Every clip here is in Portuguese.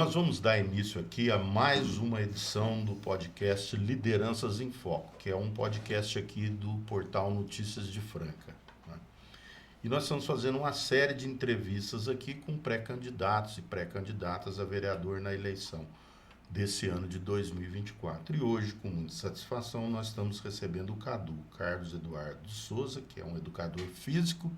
nós vamos dar início aqui a mais uma edição do podcast Lideranças em Foco, que é um podcast aqui do portal Notícias de Franca, né? E nós estamos fazendo uma série de entrevistas aqui com pré-candidatos e pré-candidatas a vereador na eleição desse ano de 2024. E hoje, com muita satisfação, nós estamos recebendo o Cadu, Carlos Eduardo de Souza, que é um educador físico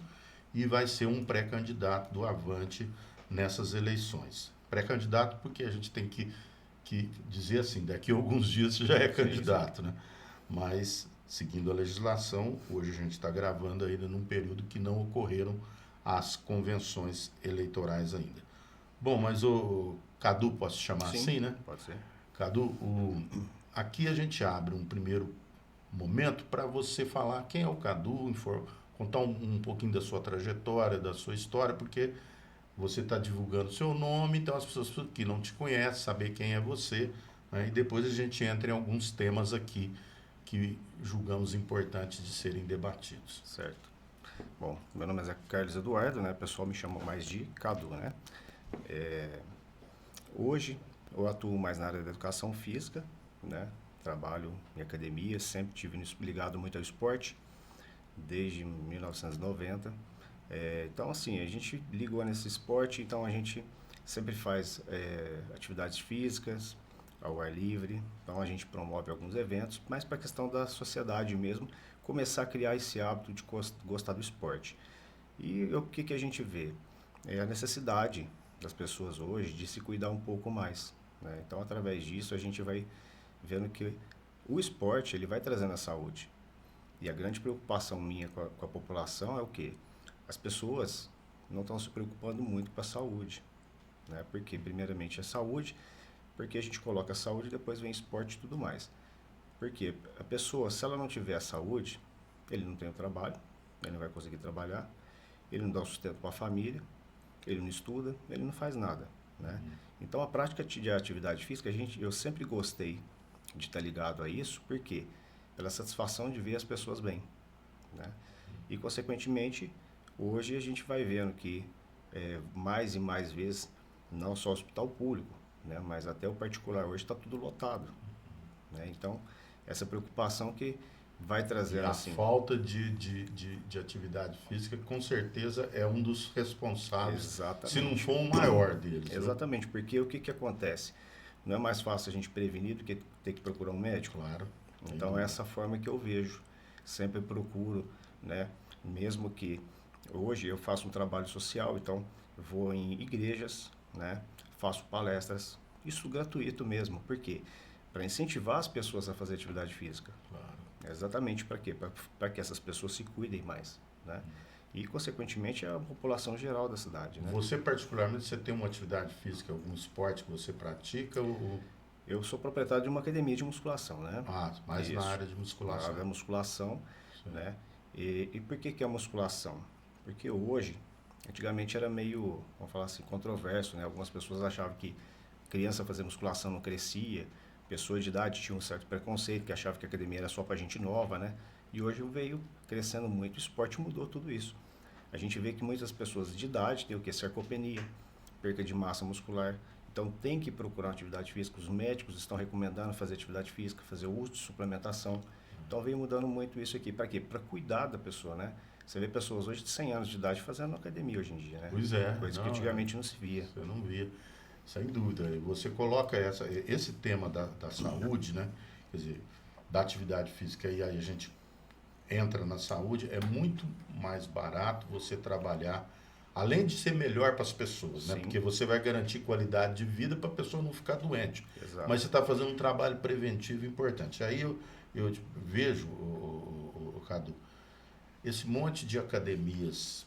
e vai ser um pré-candidato do Avante nessas eleições. Pré-candidato porque a gente tem que dizer assim, daqui a alguns dias você já é candidato, né? Mas, seguindo a legislação, hoje a gente está gravando ainda num período que não ocorreram as convenções eleitorais ainda. Bom, mas o Cadu, posso te chamar assim, né? Pode ser. Cadu, aqui a gente abre um primeiro momento para você falar quem é o Cadu, contar um pouquinho da sua trajetória, da sua história, porque você está divulgando o seu nome, então as pessoas que não te conhecem, saber quem é você, né? E depois a gente entra em alguns temas aqui que julgamos importantes de serem debatidos. Certo. Bom, meu nome é Carlos Eduardo, né? O pessoal me chama mais de Cadu, né? Hoje eu atuo mais na área da educação física, né? Trabalho em academia, sempre tive ligado muito ao esporte, desde 1990. Então, assim, a gente ligou nesse esporte, então a gente sempre faz atividades físicas, ao ar livre, então a gente promove alguns eventos, mas para a questão da sociedade mesmo, começar a criar esse hábito de gostar do esporte. E o que a gente vê? É a necessidade das pessoas hoje de se cuidar um pouco mais, né? Então, através disso, a gente vai vendo que o esporte ele vai trazendo a saúde. E a grande preocupação minha com a população é o quê? As pessoas não estão se preocupando muito com a saúde, né? Porque, primeiramente, é saúde, porque a gente coloca a saúde e depois vem esporte e tudo mais. Porque a pessoa, se ela não tiver a saúde, ele não tem o trabalho, ele não vai conseguir trabalhar, ele não dá o sustento para a família, ele não estuda, ele não faz nada, né? Então, a prática de atividade física, eu sempre gostei de estar ligado a isso, porque pela satisfação de ver as pessoas bem, né? E, consequentemente, hoje a gente vai vendo que mais e mais vezes, não só o hospital público, né, mas até o particular hoje está tudo lotado, né? Então, essa preocupação que vai trazer e a assim... falta de atividade física, com certeza, é um dos responsáveis, Exatamente. se não for o maior deles. Exatamente, porque o que acontece? Não é mais fácil a gente prevenir do que ter que procurar um médico? Claro. Então, é essa forma que eu vejo. Sempre procuro, né? Mesmo que hoje eu faço um trabalho social, então vou em igrejas, né? Faço palestras, isso gratuito mesmo. Por quê? Para incentivar as pessoas a fazer atividade física. Claro. Exatamente para quê? Para que essas pessoas se cuidem mais, né? E, consequentemente, a população geral da cidade, né? Você, particularmente, você tem uma atividade física, algum esporte que você pratica? Eu sou proprietário de uma academia de musculação, né? Mais na área de Na musculação. área da musculação, né? E por que é a musculação? Porque hoje, antigamente era meio, vamos falar assim, controverso, né? Algumas pessoas achavam que criança fazer musculação não crescia, pessoas de idade tinham um certo preconceito, que achavam que a academia era só para gente nova, né? E hoje veio crescendo muito, o esporte mudou tudo isso. A gente vê que muitas pessoas de idade têm o que? Sarcopenia, perca de massa muscular. Então tem que procurar uma atividade física. Os médicos estão recomendando fazer atividade física, fazer uso de suplementação. Então veio mudando muito isso aqui. Para quê? Para cuidar da pessoa, né? Você vê pessoas hoje de 100 anos de idade fazendo academia hoje em dia, né? Pois é. Coisa que antigamente não se via. Você não via. Sem dúvida. Você coloca esse tema da saúde, né? Quer dizer, da atividade física, e aí a gente entra na saúde, é muito mais barato você trabalhar, além de ser melhor para as pessoas, né? Porque você vai garantir qualidade de vida para a pessoa não ficar doente. Exato. Mas você está fazendo um trabalho preventivo importante. Aí eu vejo, o Cadu, esse monte de academias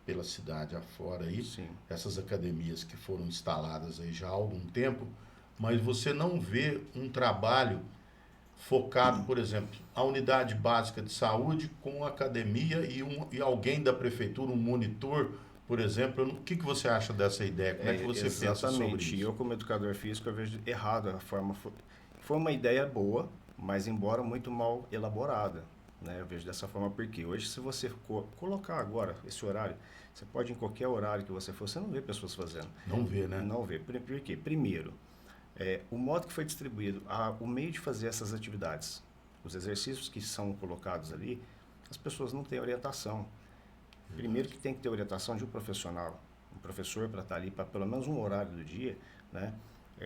pela cidade afora aí, essas academias que foram instaladas aí já há algum tempo, mas você não vê um trabalho focado, por exemplo, a unidade básica de saúde com a academia e alguém da prefeitura, um monitor, por exemplo. O que você acha dessa ideia? Como é que você pensa sobre isso? Eu, como educador físico, eu vejo errado a forma. Foi uma ideia boa, mas embora muito mal elaborada, né? Eu vejo dessa forma porque hoje, se você colocar agora esse horário, você pode em qualquer horário que você for, você não vê pessoas fazendo. Não vê, né? Não vê. Por quê? Primeiro, o modo que foi distribuído, o meio de fazer essas atividades, os exercícios que são colocados ali, as pessoas não têm orientação. Primeiro que tem que ter orientação de um profissional, um professor para estar ali, para pelo menos um horário do dia, né?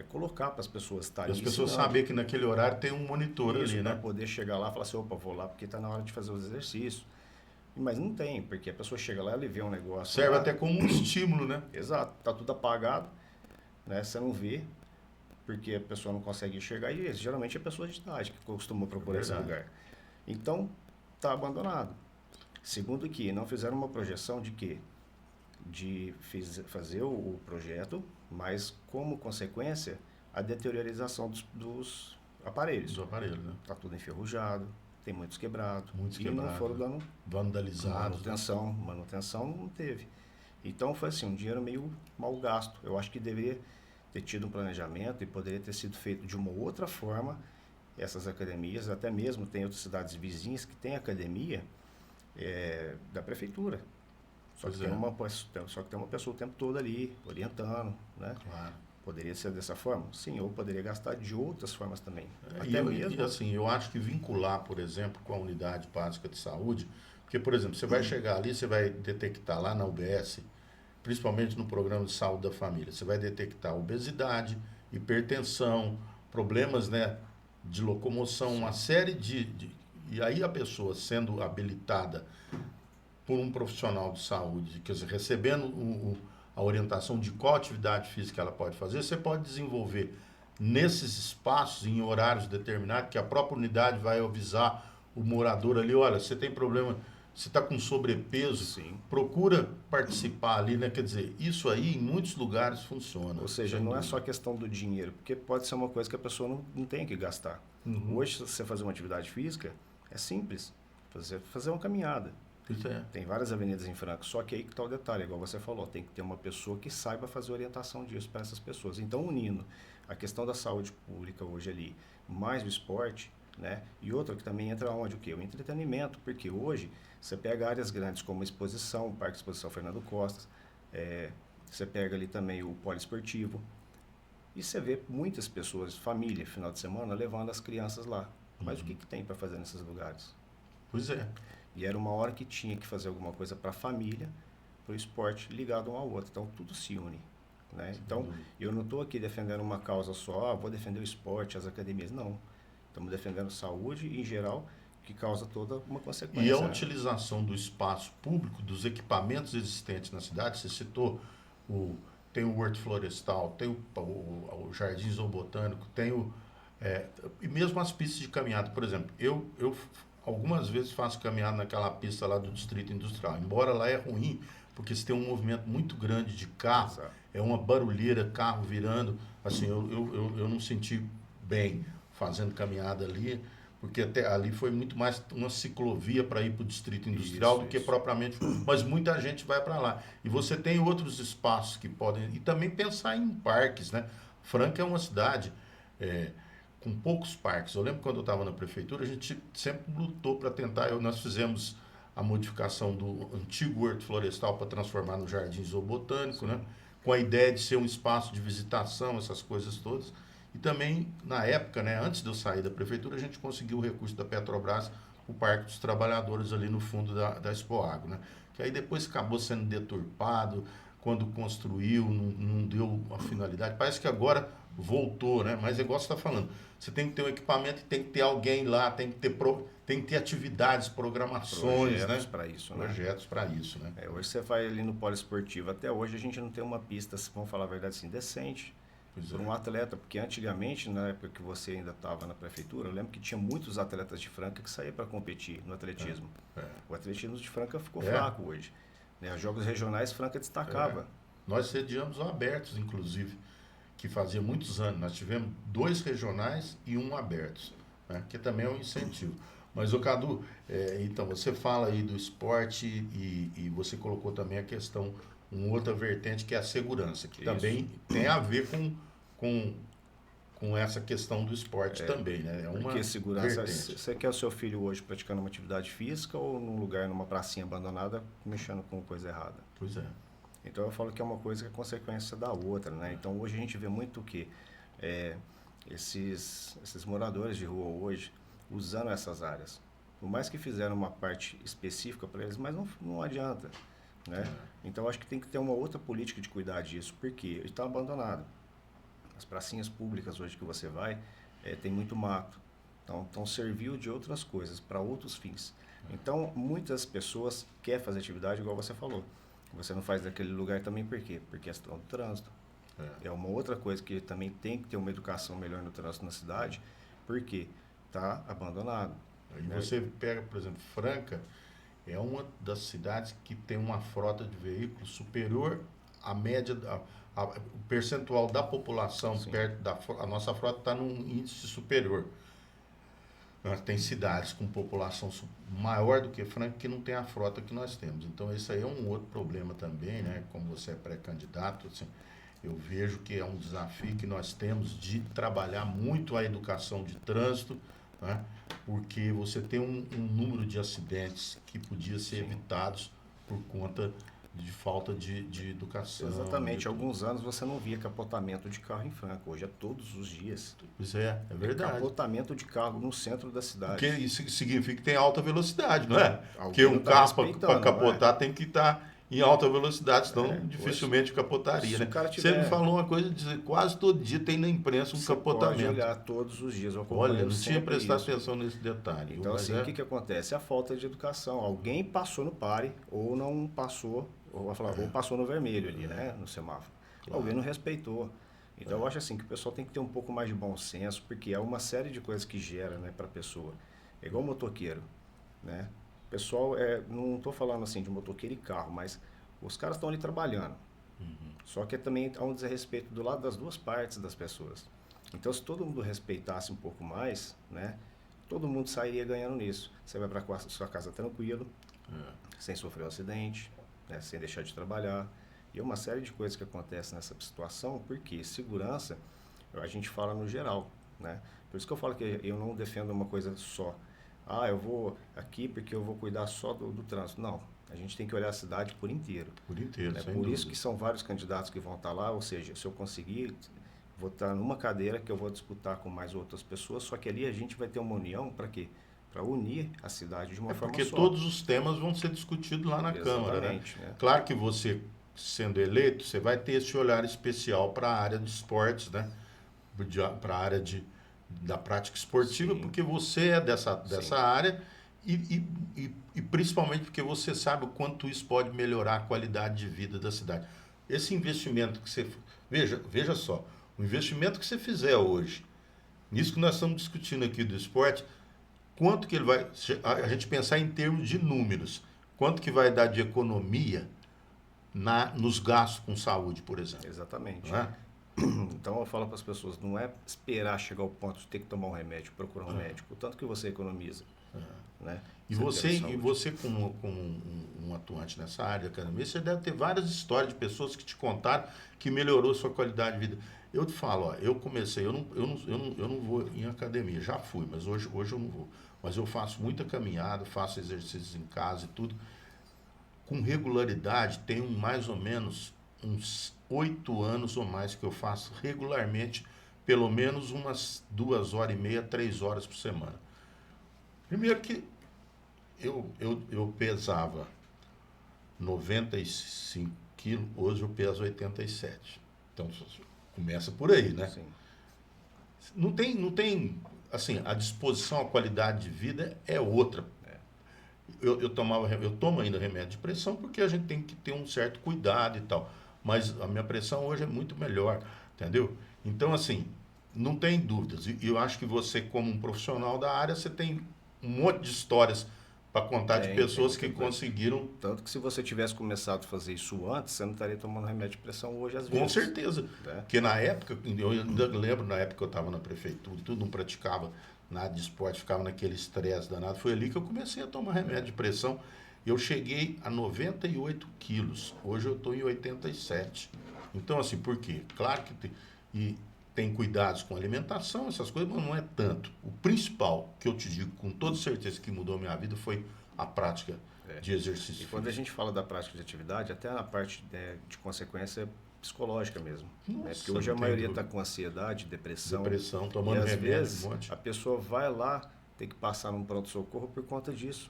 Colocar para as pessoas estarem As pessoas saberem que naquele horário tem um monitor ali, né? Para poder chegar lá e falar assim, opa, vou lá porque está na hora de fazer os exercícios. Mas não tem, porque a pessoa chega lá, ela vê um negócio Serve lá, até como um estímulo, né? exato, tá tudo apagado, né? Você não vê, porque a pessoa não consegue enxergar, e geralmente é pessoa de idade que costuma procurar esse lugar. Então, tá abandonado. Segundo que não fizeram uma projeção de quê? De fazer o projeto, mas como consequência, a deteriorização dos aparelhos. Dos aparelhos, né? Tá tudo enferrujado, tem muitos quebrados. Muitos E quebrados, não foram dando vandalizados. manutenção não teve. Então foi assim, um dinheiro meio mal gasto. Eu acho que deveria ter tido um planejamento e poderia ter sido feito de uma outra forma essas academias, até mesmo tem outras cidades vizinhas que têm academia da prefeitura. Só que tem uma pessoa o tempo todo ali, orientando, né? Claro. Poderia ser dessa forma? Sim, ou poderia gastar de outras formas também. E assim, eu acho que vincular, por exemplo, com a unidade básica de saúde, porque, por exemplo, você vai chegar ali, você vai detectar lá na UBS, principalmente no programa de saúde da família, você vai detectar obesidade, hipertensão, problemas, né, de locomoção, uma série E aí a pessoa sendo habilitada por um profissional de saúde, quer dizer, recebendo a orientação de qual atividade física ela pode fazer, você pode desenvolver nesses espaços, em horários determinados, que a própria unidade vai avisar o morador ali, olha, você tem problema, você está com sobrepeso, sim, procura participar ali, né? Quer dizer, isso aí em muitos lugares funciona. ou seja, não é só questão do dinheiro, porque pode ser uma coisa que a pessoa não tem que gastar. Hoje, se você fazer uma atividade física, é simples, fazer uma caminhada. Isso é. Tem várias avenidas em Franca, só que aí que está o detalhe, igual você falou, tem que ter uma pessoa que saiba fazer orientação disso para essas pessoas. Então, unindo a questão da saúde pública hoje ali, mais o esporte, né? E outra que também entra onde? O quê? O entretenimento, porque hoje você pega áreas grandes como a exposição, o Parque de Exposição Fernando Costas, você pega ali também o poliesportivo, e você vê muitas pessoas, família, final de semana, levando as crianças lá. Mas o que tem para fazer nesses lugares? Pois é. E era uma hora que tinha que fazer alguma coisa para a família, para o esporte, ligado um ao outro. Então, tudo se une. Né? Então, eu não estou aqui defendendo uma causa só, vou defender o esporte, as academias. Não. Estamos defendendo saúde em geral, que causa toda uma consequência. E a utilização do espaço público, dos equipamentos existentes na cidade, você citou, tem o Horto Florestal, tem o Jardim Zoobotânico, tem e mesmo as pistas de caminhada. Por exemplo, eu algumas vezes faço caminhada naquela pista lá do Distrito Industrial, embora lá é ruim, porque você tem um movimento muito grande de carro, Exato. é uma barulheira, carro virando, assim, eu não senti bem fazendo caminhada ali, porque até ali foi muito mais uma ciclovia para ir para o Distrito Industrial do que propriamente, mas muita gente vai para lá. E você tem outros espaços que podem, e também pensar em parques, né? Franca é uma cidade com poucos parques. Eu lembro quando eu estava na prefeitura, a gente sempre lutou para tentar, nós fizemos a modificação do antigo Horto Florestal para transformar no Jardim Zoobotânico, né? Com a ideia de ser um espaço de visitação, essas coisas todas. E também, na época, né, antes de eu sair da prefeitura, a gente conseguiu o recurso da Petrobras, o Parque dos Trabalhadores ali no fundo da Expoagro, né? Que aí depois acabou sendo deturpado, quando construiu, não deu a finalidade. Parece que agora voltou, né? Mas é igual você está falando, você tem que ter um equipamento e tem que ter alguém lá, tem que ter atividades, programações, projetos, né? para isso, Projetos para isso, né? Hoje você vai ali no poliesportivo, até hoje a gente não tem uma pista, vamos falar a verdade assim, decente. Por um atleta, porque antigamente, na época que você ainda estava na prefeitura, eu lembro que tinha muitos atletas de Franca que saíam para competir no atletismo. O atletismo de Franca ficou fraco hoje. Né? Os jogos regionais, Franca destacava. Nós sediamos o Abertos, inclusive, que fazia muitos anos. Nós tivemos 2 regionais e 1 Abertos, né? Que também é um incentivo. Mas, Cadu, então, você fala aí do esporte e você colocou também a questão, uma outra vertente, que é a segurança, que também tem a ver com com essa questão do esporte também, né? É uma Porque segurança, vertente. você quer o seu filho hoje praticando uma atividade física ou num lugar, numa pracinha abandonada, mexendo com coisa errada? Pois é. Então eu falo que é uma coisa que é consequência da outra, né? Então hoje a gente vê muito que esses moradores de rua hoje usando essas áreas. Por mais que fizeram uma parte específica para eles, mas não adianta, né? Então eu acho que tem que ter uma outra política de cuidar disso, porque ele está abandonado. As pracinhas públicas hoje que você vai, tem muito mato. Então serviu de outras coisas, para outros fins. Então muitas pessoas querem fazer atividade igual você falou. Você não faz daquele lugar também por quê? Por questão do trânsito. É uma outra coisa que também tem que ter uma educação melhor no trânsito na cidade, porque está abandonado. E você pega, por exemplo, Franca, é uma das cidades que tem uma frota de veículos superior à média, o percentual da população perto a nossa frota está num índice superior. Tem cidades com população maior do que Franca que não tem a frota que nós temos. Então, esse aí é um outro problema também, né? Como você é pré-candidato, assim, eu vejo que é um desafio que nós temos de trabalhar muito a educação de trânsito, né? Porque você tem um número de acidentes que podia ser evitados por conta de falta de educação. Exatamente. Há alguns anos você não via capotamento de carro em Franca. Hoje é todos os dias. Pois é verdade. Capotamento de carro no centro da cidade. Porque isso significa que tem alta velocidade, não é? Porque Alguém um tá carro para respeitando, capotar tem que estar em alta velocidade, senão hoje, dificilmente capotaria, se né? o cara Você me tiver- falou uma coisa, quase todo dia tem na imprensa um Você capotamento. pode olhar todos os dias. Eu acompanho Olha, não tinha sempre prestado isso. atenção nesse detalhe. Então, mas assim, o que acontece? A falta de educação. Alguém passou no pare ou não passou, ou passou no vermelho ali, né? No semáforo. Claro. Alguém não respeitou. Então, eu acho assim que o pessoal tem que ter um pouco mais de bom senso, porque é uma série de coisas que gera, né, para a pessoa. É igual motoqueiro, né? O pessoal, não estou falando assim de motoqueiro e carro, mas os caras estão ali trabalhando. Só que também há um desrespeito do lado das duas partes das pessoas. Então, se todo mundo respeitasse um pouco mais, né, todo mundo sairia ganhando nisso. Você vai para sua casa tranquilo, sem sofrer um acidente, né, sem deixar de trabalhar. E é uma série de coisas que acontecem nessa situação, porque segurança, a gente fala no geral, né? Por isso que eu falo que eu não defendo uma coisa só. Eu vou aqui porque eu vou cuidar só do trânsito. Não, a gente tem que olhar a cidade por inteiro. Por inteiro, Né? sem Por dúvida. isso que são vários candidatos que vão estar lá, ou seja, se eu conseguir, vou estar numa cadeira que eu vou disputar com mais outras pessoas, só que ali a gente vai ter uma união para quê? Para unir a cidade de uma forma Porque só. todos os temas vão ser discutidos lá na Câmara, né? Né? Claro que você, sendo eleito, você vai ter esse olhar especial para a área de esportes, né? Para a área da prática esportiva, Sim. porque você é dessa área e principalmente porque você sabe o quanto isso pode melhorar a qualidade de vida da cidade. Esse investimento que você... Veja só, o investimento que você fizer hoje, nisso que nós estamos discutindo aqui do esporte, quanto que ele vai... A gente pensar em termos de números, quanto que vai dar de economia nos gastos com saúde, por exemplo. Exatamente. Não é? Então eu falo para as pessoas, não é esperar chegar ao ponto de ter que tomar um remédio, procurar um médico, o tanto que você economiza. Né? E você como um atuante nessa área da academia, você deve ter várias histórias de pessoas que te contaram que melhorou sua qualidade de vida. Eu te falo, eu comecei, eu não vou em academia, já fui, mas hoje eu não vou. Mas eu faço muita caminhada, faço exercícios em casa e tudo. Com regularidade, tenho mais ou menos uns 8 anos ou mais que eu faço regularmente, pelo menos umas 2h30, 3 horas por semana. Primeiro que eu pesava 95 quilos, hoje eu peso 87. Então, começa por aí, né? Sim. Não tem, assim, a disposição, a qualidade de vida é outra. Eu tomo ainda remédio de pressão porque a gente tem que ter um certo cuidado e tal. Mas a minha pressão hoje é muito melhor, entendeu? Então, assim, não tem dúvidas. E eu acho que você, como um profissional da área, você tem um monte de histórias para contar de pessoas que conseguiram... Tanto que se você tivesse começado a fazer isso antes, você não estaria tomando remédio de pressão hoje às vezes. Com certeza. Né? Porque na época, eu ainda lembro, na época que eu estava na prefeitura, tudo não praticava nada de esporte, ficava naquele estresse danado. Foi ali que eu comecei a tomar remédio de pressão. Eu cheguei a 98 quilos. Hoje eu estou em 87. Então, assim, por quê? Claro que tem... E tem cuidados com alimentação, essas coisas, mas não é tanto. O principal, que eu te digo com toda certeza que mudou a minha vida, foi a prática de exercício E físico. quando a gente fala da prática de atividade, até a parte de consequência psicológica mesmo. Nossa, né? Porque hoje a maioria está com ansiedade, depressão. Tomando e às remédio, vezes um monte. a pessoa vai lá, tem que passar num pronto-socorro por conta disso.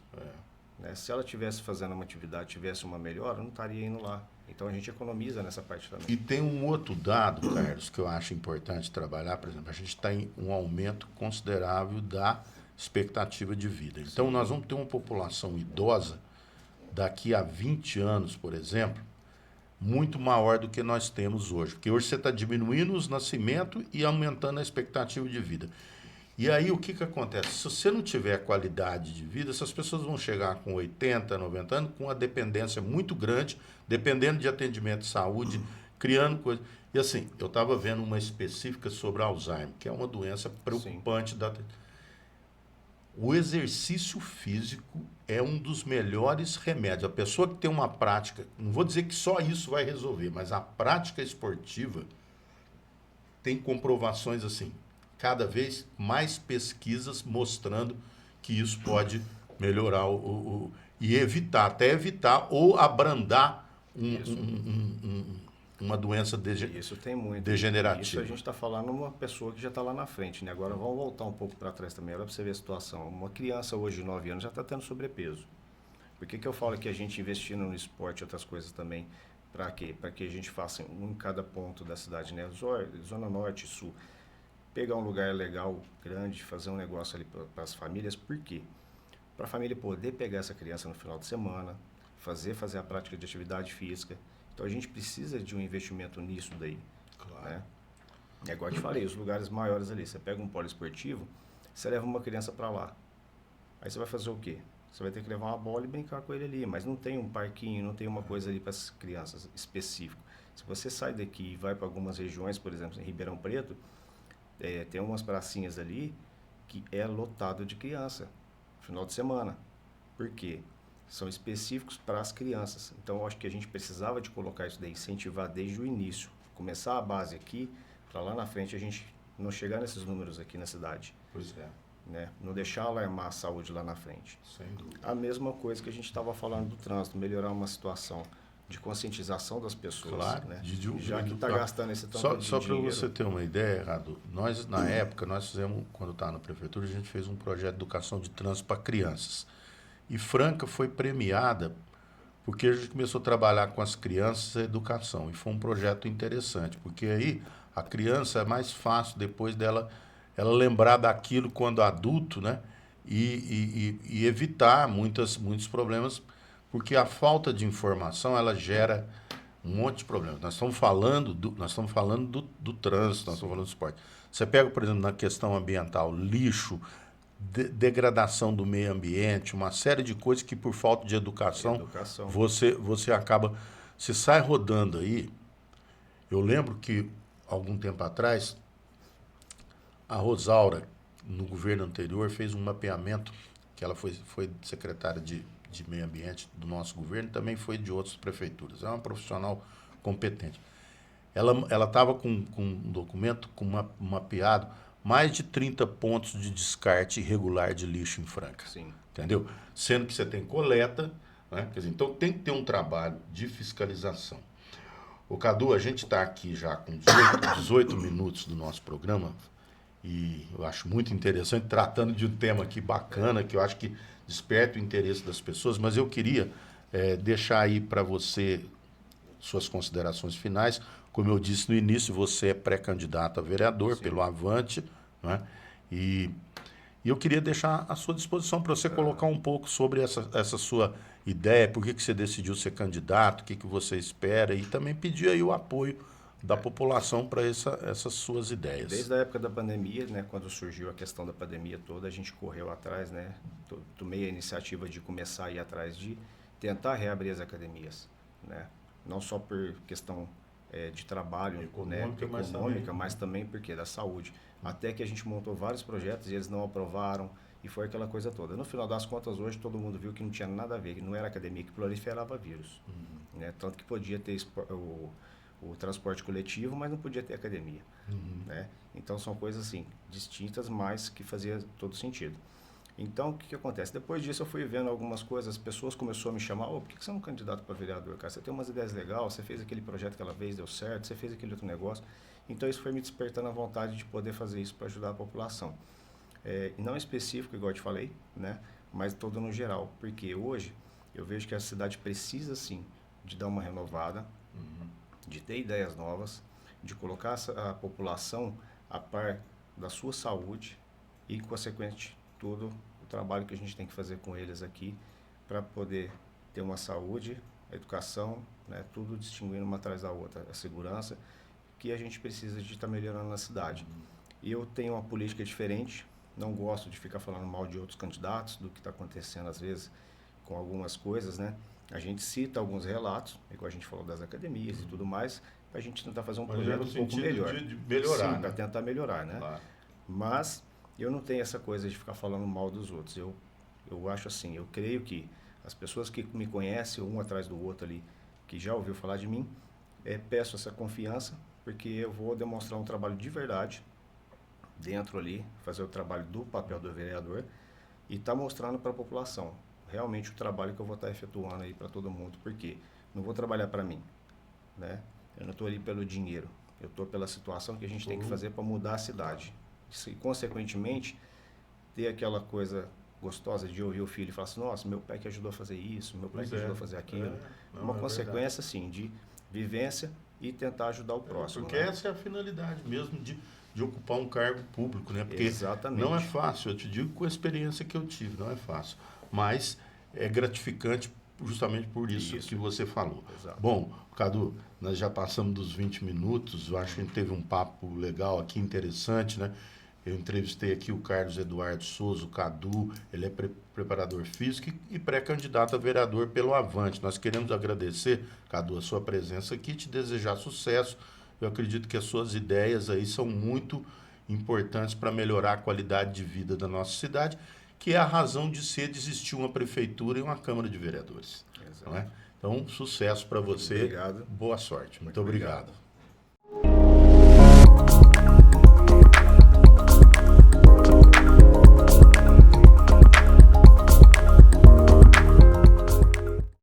Né? Se ela estivesse fazendo uma atividade, tivesse uma melhora, não estaria indo lá. Então a gente economiza nessa parte também. E tem um outro dado, Carlos, que eu acho importante trabalhar. Por exemplo, a gente está em um aumento considerável da expectativa de vida. Então, nós vamos ter uma população idosa daqui a 20 anos, por exemplo, muito maior do que nós temos hoje. Porque hoje você está diminuindo os nascimentos e aumentando a expectativa de vida. E aí o que acontece? Se você não tiver qualidade de vida, essas pessoas vão chegar com 80, 90 anos com uma dependência muito grande, dependendo de atendimento de saúde, criando coisas. E assim, eu estava vendo uma específica sobre Alzheimer, que é uma doença preocupante. O exercício físico é um dos melhores remédios. A pessoa que tem uma prática, não vou dizer que só isso vai resolver, mas a prática esportiva tem comprovações assim, cada vez mais pesquisas mostrando que isso pode melhorar e até evitar ou abrandar uma doença Isso tem muito. degenerativa. Isso a gente está falando uma pessoa que já está lá na frente, né? Agora vamos voltar um pouco para trás também, olha para você ver a situação. Uma criança hoje de 9 anos já está tendo sobrepeso. Por que eu falo que a gente investindo no esporte e outras coisas também, para quê? Para que a gente faça um em cada ponto da cidade, né? Zona Norte e Sul. Pegar um lugar legal, grande, fazer um negócio ali para as famílias, por quê? Para a família poder pegar essa criança no final de semana, fazer a prática de atividade física. Então a gente precisa de um investimento nisso daí. Claro. Né? É igual eu te falei, os lugares maiores ali, você pega um poliesportivo, você leva uma criança para lá. Aí você vai fazer o quê? Você vai ter que levar uma bola e brincar com ele ali, mas não tem um parquinho, não tem uma coisa ali para as crianças específico. Se você sai daqui e vai para algumas regiões, por exemplo, em Ribeirão Preto, tem umas pracinhas ali que é lotado de criança, final de semana. Por quê? São específicos para as crianças. Então, eu acho que a gente precisava de colocar isso daí, incentivar desde o início. Começar a base aqui, para lá na frente a gente não chegar nesses números aqui na cidade. Pois é. Né? Não deixar alarmar a saúde lá na frente. Sem dúvida. A mesma coisa que a gente estava falando do trânsito, melhorar uma situação de conscientização das pessoas. Claro, né? Já que está gastando esse tanto de Só para dinheiro. você ter uma ideia, Rado, nós, na época, nós fizemos, quando estava na prefeitura, a gente fez um projeto de educação de trânsito para crianças. E Franca foi premiada porque a gente começou a trabalhar com as crianças a educação. E foi um projeto interessante, porque aí a criança é mais fácil depois dela ela lembrar daquilo quando adulto, né? E evitar muitos problemas, porque a falta de informação ela gera um monte de problemas. Nós estamos falando do trânsito, nós estamos falando do esporte. Você pega, por exemplo, na questão ambiental, lixo, degradação do meio ambiente, uma série de coisas que por falta de educação. Você acaba, você sai rodando aí. Eu lembro que algum tempo atrás a Rosaura, no governo anterior, fez um mapeamento, que ela foi secretária de meio ambiente do nosso governo, também foi de outras prefeituras. É uma profissional competente. Ela estava com um documento mapeado mais de 30 pontos de descarte irregular de lixo em Franca. Sim. Entendeu? Sendo que você tem coleta, né? Quer dizer, então tem que ter um trabalho de fiscalização. Ô Cadu, a gente está aqui já com 18 minutos do nosso programa e eu acho muito interessante, tratando de um tema aqui bacana, que eu acho que desperta o interesse das pessoas, mas eu queria deixar aí para você suas considerações finais. Como eu disse no início, você é pré-candidato a vereador. Sim. Pelo Avante, né? E eu queria deixar à sua disposição para você colocar um pouco sobre essa sua ideia, por que você decidiu ser candidato, o que você espera, e também pedir aí o apoio da população para essas suas ideias. Desde a época da pandemia, né, quando surgiu a questão da pandemia toda, a gente correu atrás, né, tomei a iniciativa de começar a ir atrás de tentar reabrir as academias, né, não só por questão de trabalho econômica, mas também porque da saúde. Até que a gente montou vários projetos e eles não aprovaram, e foi aquela coisa toda. No final das contas, hoje todo mundo viu que não tinha nada a ver, que não era academia que proliferava vírus. Né? Tanto que podia ter o transporte coletivo, mas não podia ter academia, né? Então são coisas assim, distintas, mas que fazia todo sentido. Então, o que acontece? Depois disso eu fui vendo algumas coisas, as pessoas começaram a me chamar, por que você não é um candidato para vereador, cara? Você tem umas ideias legais, você fez aquele projeto aquela vez, deu certo, você fez aquele outro negócio. Então isso foi me despertando a vontade de poder fazer isso para ajudar a população. E não específico, igual eu te falei, né? Mas todo no geral, porque hoje eu vejo que a cidade precisa sim de dar uma renovada, de ter ideias novas, de colocar a população a par da sua saúde e, consequentemente, todo o trabalho que a gente tem que fazer com eles aqui para poder ter uma saúde, a educação, né, tudo distinguindo uma atrás da outra, a segurança, que a gente precisa de estar melhorando na cidade. E eu tenho uma política diferente, não gosto de ficar falando mal de outros candidatos, do que está acontecendo às vezes com algumas coisas, né? A gente cita alguns relatos, igual a gente falou das academias e tudo mais, para a gente tentar fazer um projeto um pouco melhor. De melhorar, sim, para tentar melhorar, né? Claro. Mas eu não tenho essa coisa de ficar falando mal dos outros. Eu acho assim, eu creio que as pessoas que me conhecem, um atrás do outro ali, que já ouviu falar de mim, peço essa confiança, porque eu vou demonstrar um trabalho de verdade dentro ali, fazer o trabalho do papel do vereador e estar mostrando para a população realmente o trabalho que eu vou estar efetuando aí para todo mundo, porque não vou trabalhar para mim, né? Eu não estou ali pelo dinheiro, eu estou pela situação que a gente tem que fazer para mudar a cidade. E, consequentemente, ter aquela coisa gostosa de ouvir o filho e falar assim, nossa, meu pai que ajudou a fazer isso, meu pai que ajudou a fazer aquilo. Uma consequência, assim, de vivência e tentar ajudar o próximo. Porque essa é a finalidade mesmo de ocupar um cargo público, né? Porque exatamente. Não é fácil, eu te digo com a experiência que eu tive, não é fácil. Mas é gratificante justamente por isso. Que você falou. Exato. Bom, Cadu, nós já passamos dos 20 minutos, eu acho que a gente teve um papo legal aqui, interessante, né? Eu entrevistei aqui o Carlos Eduardo Souza, o Cadu, ele é preparador físico e pré-candidato a vereador pelo Avante. Nós queremos agradecer, Cadu, a sua presença aqui e te desejar sucesso. Eu acredito que as suas ideias aí são muito importantes para melhorar a qualidade de vida da nossa cidade, que é a razão de ser de existir uma prefeitura e uma Câmara de Vereadores. Não é? Então, sucesso para você. Obrigado. Boa sorte. Muito obrigado.